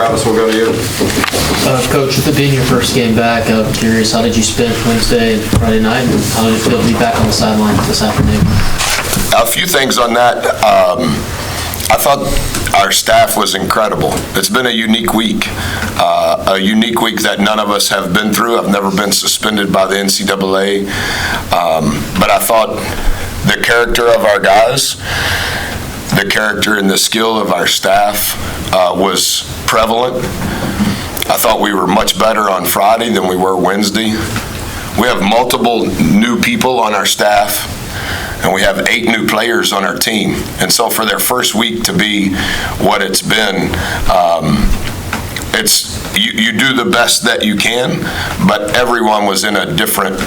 Travis, we'll go to you. Coach, with it being your first game back, I'm curious, how did you spend Wednesday and Friday night, and how did it feel to be back on the sideline this afternoon? A few things on that. I thought our staff was incredible. It's been a unique week that none of us have been through. I've never been suspended by the NCAA, but I thought the character of our guys, the character and the skill of our staff was prevalent. I thought we were much better on Friday than we were Wednesday. We have multiple new people on our staff, and we have 8 new players on our team. And so for their first week to be what it's been, you do the best that you can, but everyone was in a different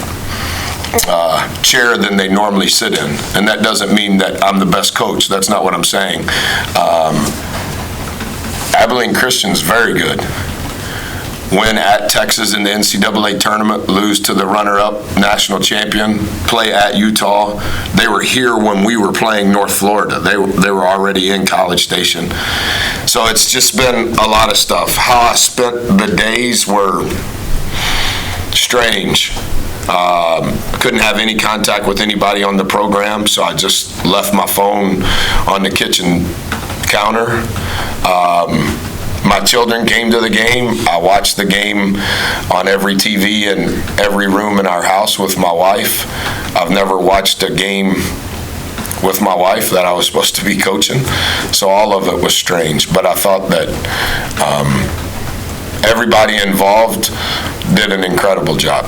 chair than they normally sit in. And that doesn't mean that I'm the best coach. That's not what I'm saying. Abilene Christian's very good. Win at Texas in the NCAA tournament, lose to the runner-up national champion, play at Utah. They were here when we were playing North Florida. They were already in College Station. So it's just been a lot of stuff. How I spent the days were strange. Couldn't have any contact with anybody on the program, so I just left my phone on the kitchen counter. My children came to the game. I watched the game on every TV in every room in our house with my wife. I've never watched a game with my wife that I was supposed to be coaching, so all of it was strange. But I thought that everybody involved did an incredible job.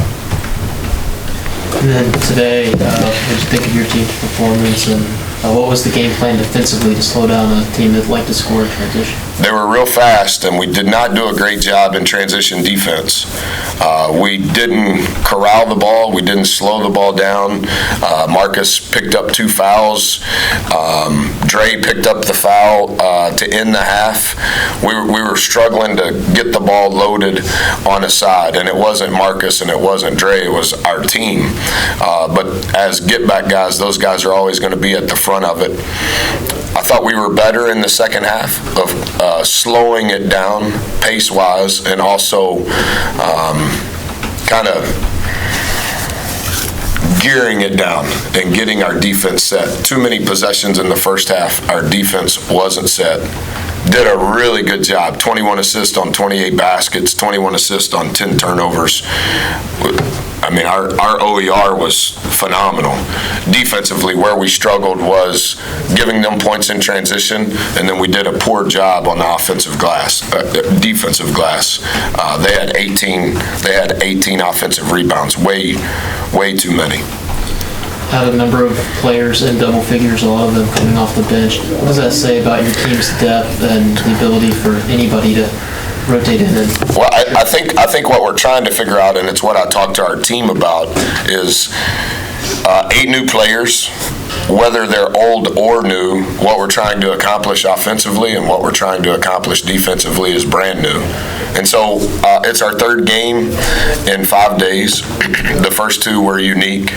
And then today, what did you think of your team's performance, and what was the game plan defensively to slow down a team that liked to score in transition? They were real fast, and we did not do a great job in transition defense. We didn't corral the ball. We didn't slow the ball down. Marcus picked up 2 fouls. Dre picked up the foul to end the half. We were struggling to get the ball loaded on a side, and it wasn't Marcus and it wasn't Dre. It was our team. But as get-back guys, those guys are always going to be at the front of it. I thought we were better in the second half of slowing it down pace-wise, and also kind of gearing it down and getting our defense set. Too many possessions in the first half. Our defense wasn't set. Did a really good job. 21 assists on 28 baskets, 21 assists on 10 turnovers. I mean, our OER was phenomenal. Defensively, where we struggled was giving them points in transition, and then we did a poor job on the defensive glass. They had 18 offensive rebounds, way too many. Had a number of players in double figures, a lot of them coming off the bench. What does that say about your team's depth and the ability for anybody to rotate in? Well, I think what we're trying to figure out, and it's what I talked to our team about, is 8 new players, whether they're old or new. What we're trying to accomplish offensively and what we're trying to accomplish defensively is brand new. And so it's our 3rd game in 5 days. The first 2 were unique.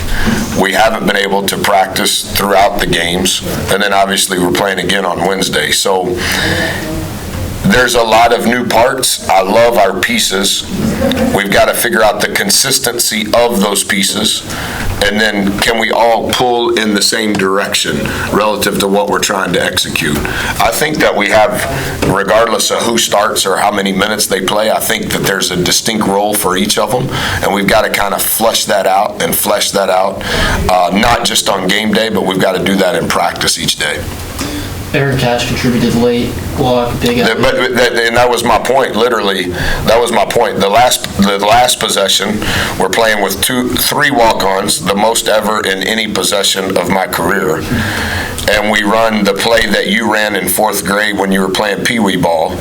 We haven't been able to practice throughout the games, and then obviously we're playing again on Wednesday. So there's a lot of new parts. I love our pieces. We've got to figure out the consistency of those pieces, and then can we all pull in the same direction relative to what we're trying to execute. I think that we have, regardless of who starts or how many minutes they play, I think that there's a distinct role for each of them, and we've got to kind of flesh that out, not just on game day, but we've got to do that in practice each day. Aaron Cash contributed late, block, big out. And that was my point, literally. That was my point. The last possession, we're playing with 3 walk-ons, the most ever in any possession of my career. And we run the play that you ran in 4th grade when you were playing Pee-wee ball,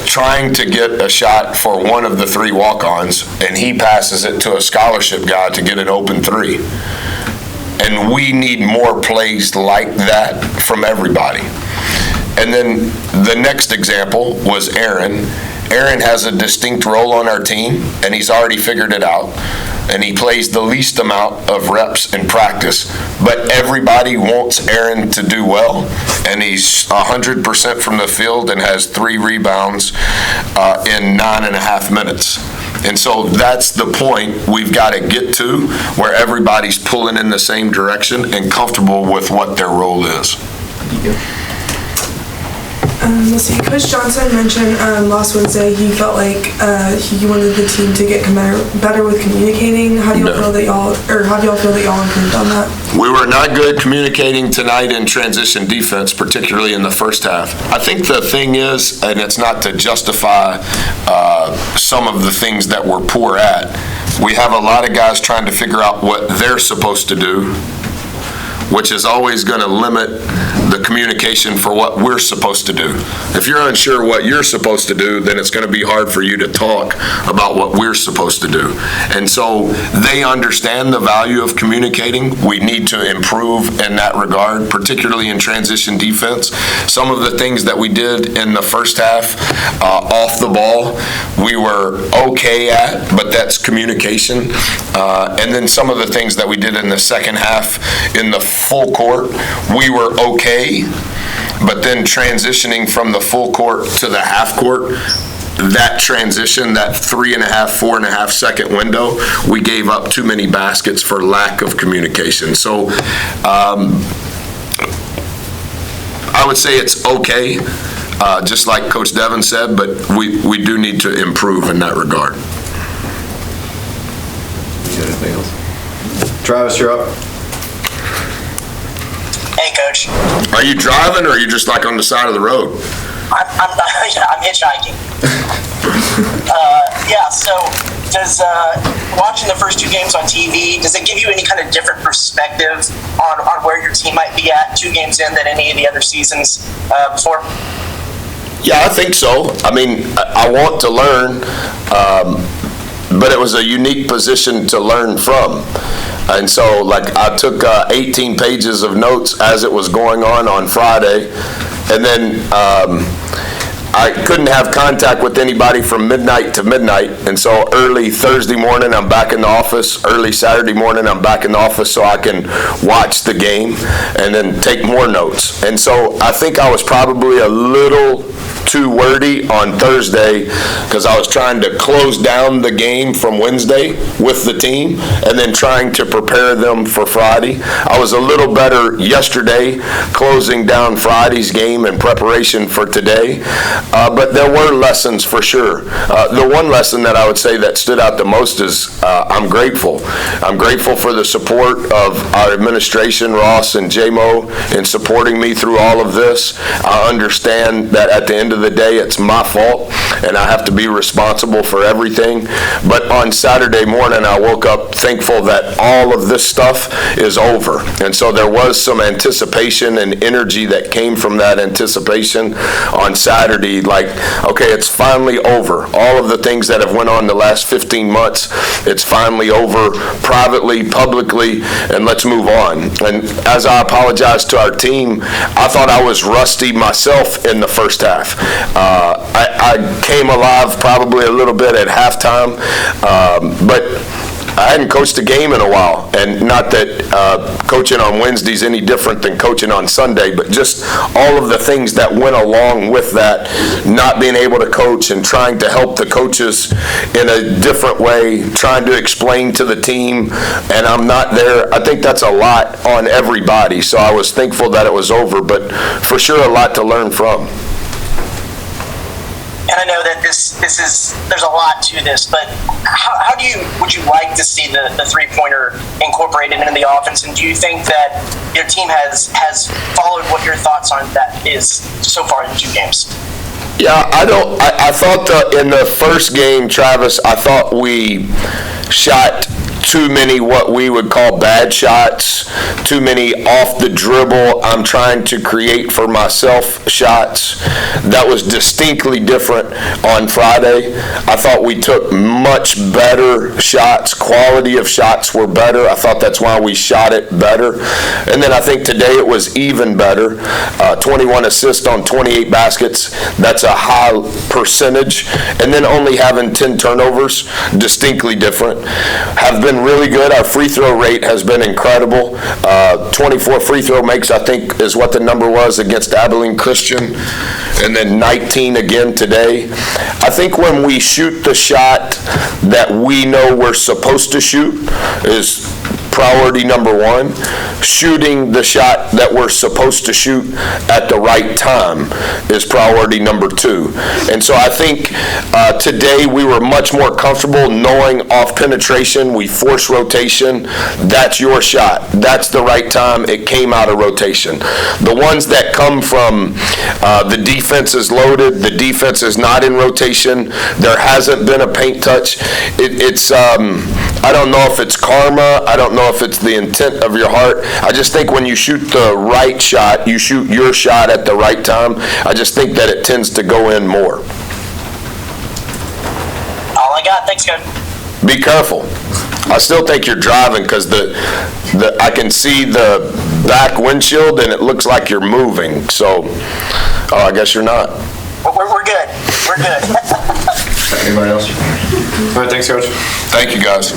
trying to get a shot for one of the 3 walk-ons, and he passes it to a scholarship guy to get an open 3. And we need more plays like that from everybody. And then the next example was Aaron. Aaron has a distinct role on our team, and he's already figured it out. and he plays the least amount of reps in practice, but everybody wants Aaron to do well, and he's 100% from the field and has 3 rebounds in 9.5 minutes. And so that's the point we've got to get to, where everybody's pulling in the same direction and comfortable with what their role is. Let's see. Coach Johnson mentioned last Wednesday he felt like he wanted the team to get better with communicating. How do y'all feel that y'all improved on that? We were not good communicating tonight in transition defense, particularly in the first half. I think the thing is, and it's not to justify some of the things that we're poor at, we have a lot of guys trying to figure out what they're supposed to do, which is always going to limit the communication for what we're supposed to do. If you're unsure what you're supposed to do, then it's going to be hard for you to talk about what we're supposed to do. And so they understand the value of communicating. We need to improve in that regard, particularly in transition defense. Some of the things that we did in the first half off the ball, we were okay at, but that's communication. And then some of the things that we did in the second half in the full court, we were okay, but then transitioning from the full court to the half court, that transition, that 3.5, 4.5 second window, we gave up too many baskets for lack of communication. So I would say it's okay, just like Coach Devin said, but we do need to improve in that regard. Anything else? Travis, you're up. Hey, Coach. Are you driving, or are you just like on the side of the road? I'm hitchhiking. So does watching the first 2 games on TV, does it give you any kind of different perspective on where your team might be at 2 games in than any of the other seasons before? Yeah, I think so. I mean, I want to learn, but it was a unique position to learn from. And so, like, I took 18 pages of notes as it was going on Friday, and then I couldn't have contact with anybody from midnight to midnight, and so early Thursday morning I'm back in the office, early Saturday morning I'm back in the office so I can watch the game and then take more notes. And so I think I was probably a little too wordy on Thursday because I was trying to close down the game from Wednesday with the team and then trying to prepare them for Friday. I was a little better yesterday closing down Friday's game in preparation for today, but there were lessons for sure. The one lesson that I would say that stood out the most is I'm grateful. I'm grateful for the support of our administration, Ross and JMO, in supporting me through all of this. I understand that at the end of the day, it's my fault, and I have to be responsible for everything. But on Saturday morning, I woke up thankful that all of this stuff is over. And so there was some anticipation and energy that came from that anticipation on Saturday, like, okay, it's finally over. All of the things that have went on the last 15 months, it's finally over privately, publicly, and let's move on. And as I apologize to our team, I thought I was rusty myself in the first half. I came alive probably a little bit at halftime, but I hadn't coached a game in a while, and not that coaching on Wednesday is any different than coaching on Sunday, but just all of the things that went along with that, not being able to coach and trying to help the coaches in a different way, trying to explain to the team, and I'm not there. I think that's a lot on everybody, so I was thankful that it was over, but for sure a lot to learn from. And I know that there's a lot to this, but would you like to see the three-pointer incorporated into the offense? And do you think that your team has followed what your thoughts on that is so far in the 2 games? Yeah, I thought in the first game, Travis, I thought we shot too many what we would call bad shots, too many off the dribble, I'm trying to create for myself shots. That was distinctly different on Friday. I thought we took much better shots. Quality of shots were better. I thought that's why we shot it better. And then I think today it was even better. 21 assists on 28 baskets. That's a high percentage. And then only having 10 turnovers, distinctly different. Have been been really good. Our free throw rate has been incredible. 24 free throw makes, I think, is what the number was against Abilene Christian, and then 19 again today. I think when we shoot the shot that we know we're supposed to shoot is priority number one. Shooting the shot that we're supposed to shoot at the right time is priority number two. And so I think today we were much more comfortable knowing off penetration, we force rotation, that's your shot. That's the right time. It came out of rotation. The ones that come from the defense is loaded, the defense is not in rotation, there hasn't been a paint touch. It's I don't know if it's karma, I don't know if it's the intent of your heart. I just think when you shoot the right shot, you shoot your shot at the right time, I just think that it tends to go in more. All I got. Thanks, Coach. Be careful. I still think you're driving because I can see the back windshield and it looks like you're moving. So, I guess you're not. We're good. We're good. Anybody else? All right, thanks, Coach. Thank you, guys.